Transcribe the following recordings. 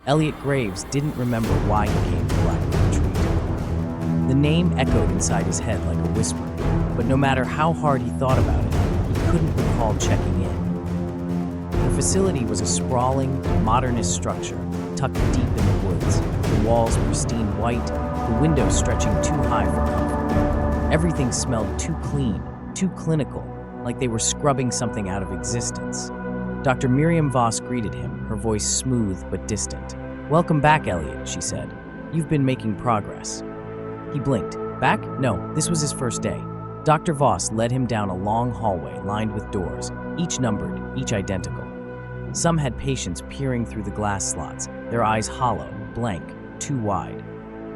Elliot Graves didn't remember why he came to Blackwood Retreat. The name echoed inside his head like a whisper, but no matter how hard he thought about it, he couldn't recall checking in. The facility was a sprawling, modernist structure tucked deep in the woods, the walls pristine white, the windows stretching too high for comfort. Everything smelled too clean, too clinical, like they were scrubbing something out of existence. Dr. Miriam Voss greeted him, her voice smooth but distant. "Welcome back, Elliot," she said. "You've been making progress." He blinked. Back? No, this was his first day. Dr. Voss led him down a long hallway lined with doors, each numbered, each identical. Some had patients peering through the glass slots, their eyes hollow, blank, too wide.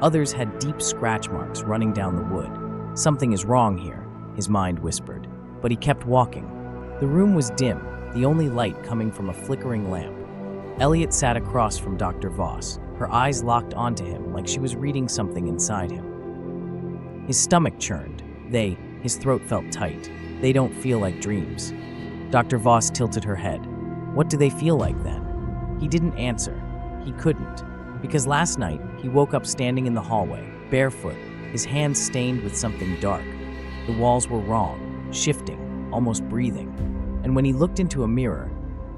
Others had deep scratch marks running down the wood. "Something is wrong here," his mind whispered. But he kept walking. The room was dim, the only light coming from a flickering lamp. Elliot sat across from Dr. Voss, her eyes locked onto him like she was reading something inside him. His stomach churned. His throat felt tight. "They don't feel like dreams." Dr. Voss tilted her head. "What do they feel like then?" He didn't answer. He couldn't, because last night he woke up standing in the hallway, barefoot, his hands stained with something dark. The walls were wrong, shifting, almost breathing. And when he looked into a mirror,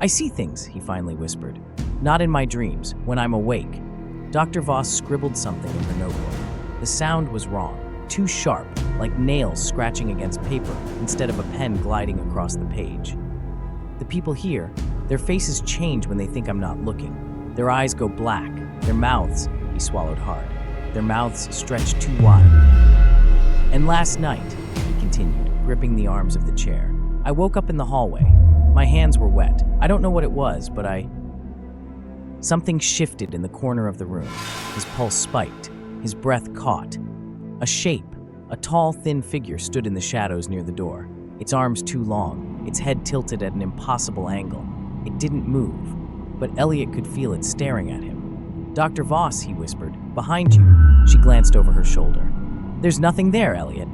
"I see things," he finally whispered. "Not in my dreams, when I'm awake." Dr. Voss scribbled something in her notebook. The sound was wrong, too sharp, like nails scratching against paper instead of a pen gliding across the page. "The people here, their faces change when they think I'm not looking. Their eyes go black, their mouths," he swallowed hard, "their mouths stretch too wide. And last night," he continued, gripping the arms of the chair, "I woke up in the hallway. My hands were wet. I don't know what it was, but Something shifted in the corner of the room. His pulse spiked. His breath caught. A shape, a tall, thin figure stood in the shadows near the door. Its arms too long, its head tilted at an impossible angle. It didn't move, but Elliot could feel it staring at him. "Dr. Voss," he whispered, "behind you." She glanced over her shoulder. "There's nothing there, Elliot."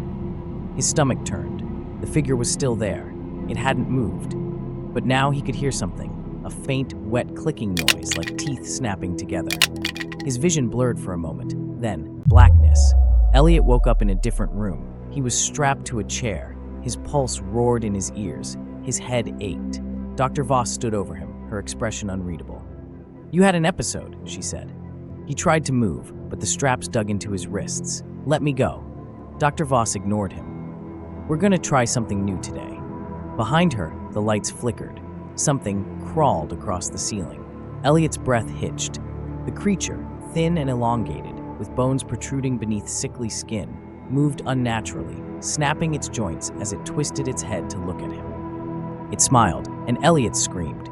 His stomach turned. The figure was still there. It hadn't moved. But now he could hear something, a faint, wet clicking noise like teeth snapping together. His vision blurred for a moment, then blackness. Elliot woke up in a different room. He was strapped to a chair. His pulse roared in his ears. His head ached. Dr. Voss stood over him, her expression unreadable. "You had an episode," she said. He tried to move, but the straps dug into his wrists. "Let me go." Dr. Voss ignored him. "We're going to try something new today." Behind her, the lights flickered. Something crawled across the ceiling. Elliot's breath hitched. The creature, thin and elongated, with bones protruding beneath sickly skin, moved unnaturally, snapping its joints as it twisted its head to look at him. It smiled, and Elliot screamed.